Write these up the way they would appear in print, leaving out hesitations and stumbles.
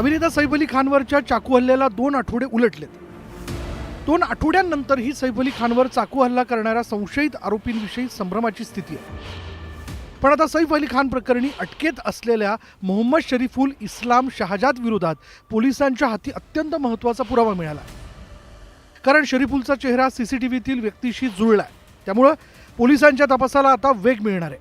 अभिनेता सैफ अली खानवरच्या चाकू हल्ल्याला 2 आठवडे उलटलेत. 2 आठवड्यांनंतरही सैफ अली खानवर चाकू हल्ला करणाऱ्या संशयित आरोपींविषयी संभ्रमाची स्थिती आहे. पण आता सैफ अली खान प्रकरणी अटकेत असलेल्या मोहम्मद शरीफुल इस्लाम शहाजाद विरोधात पोलिसांच्या हाती अत्यंत महत्त्वाचा पुरावा मिळाला. कारण शरीफुलचा चेहरा सीसीटीव्हीतील व्यक्तीशी जुळलाय. त्यामुळे पोलिसांच्या तपासाला आता वेग मिळणार आहे.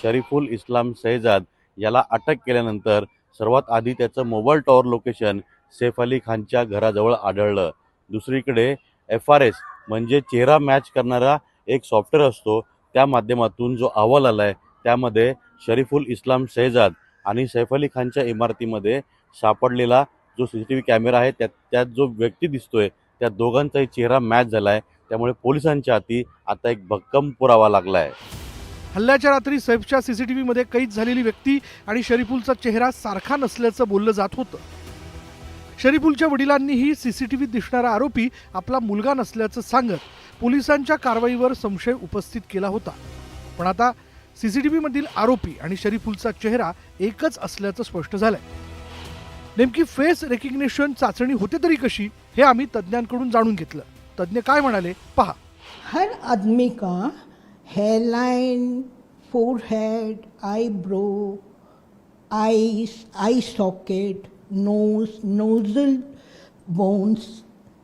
शरीफुल इस्लाम शहजाद याला अटक केल्यानंतर सर्वात आधी त्याचं mobile tower location Saif Ali खानच्या घराजवळ आढळलं. दुसरीकडे FRS म्हणजे चेहरा मॅच करणारा एक सॉफ्टवेअर असतो, त्या माध्यमातून जो अहवाल आलाय त्यामध्ये शरीफुल इस्लाम शहजाद आणि सैफ अली खानच्या इमारतीमध्ये सापडलेला जो CCTV कॅमेरा आहे त्यात जो व्यक्ती दिसतोय त्या दोघांचाही चेहरा मॅच झालाय. त्यामुळे पोलिसांच्या हाती आता एक भक्कम पुरावा लागलाय. हल्ल्याच्या रात्री सैफच्या सीसीटीव्हीमध्ये कैद झालेली व्यक्ती आणि शरीफुलचा चेहरा सारखा नसल्याचं बोललं जात होतं. शरीफुलच्या वडिलांनीही सीसीटीव्हीत दिसणारा आरोपी आपला मुलगा नसल्याचं सांगत पोलिसांच्या कारवाईवर संशय उपस्थित केला होता. पण आता सीसीटीव्हीमधील आरोपी आणि शरीफुलचा चेहरा एकच असल्याचं स्पष्ट झालंय. नेमकी फेस रेकग्निशन चाचणी होते तरी कशी, हे आम्ही तज्ज्ञांकडून जाणून घेतलं. तज्ज्ञ काय म्हणाले पहा. हर आदमी का hairline, forehead, eyebrow, eyes, eye socket, nose, nasal bones,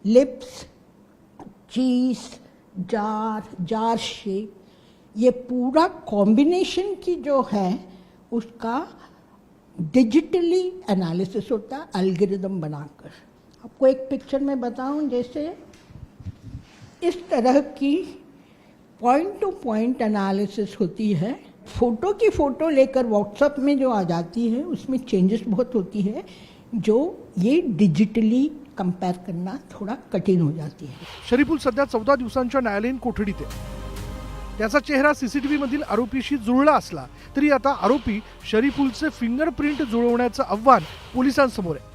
lips, चीज, जार शेप, ये पूरा कॉम्बिनेशन की जो है उसका डिजिटली एनालिसिस होता है एल्गोरिदम बनाकर. आपको एक पिक्चर में बताऊं, जैसे इस तरह की पॉइंट टू पॉइंट एनालिसिस होती है. फ़ोटो की फ़ोटो लेकर व्हाट्सएप में जो आ जाती है उसमें चेंजेस बहुत होती है, जो ये डिजिटली कंपेयर करना थोड़ा कठिन हो जाती है. शरीफुल सध्या 14 दिवसांच्या न्यायालयीन कोठडीत आहे. त्याचा चेहरा सीसीटीव्हीमधील आरोपीशी जुळला असला तरी आता आरोपी शरीफुलचे फिंगरप्रिंट जुळवण्याचं आव्हान पोलिसांसमोर आहे.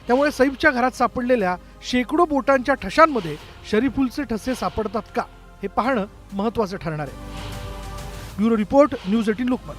त्यामुळे सैफच्या घरात सापडलेल्या शेकडो बोटांच्या ठशांमध्ये शरीफुलचे ठसे सापडतात का, हे पाहणं महत्त्वाचं ठरणार आहे. Bureau report, news 18 Lokmat.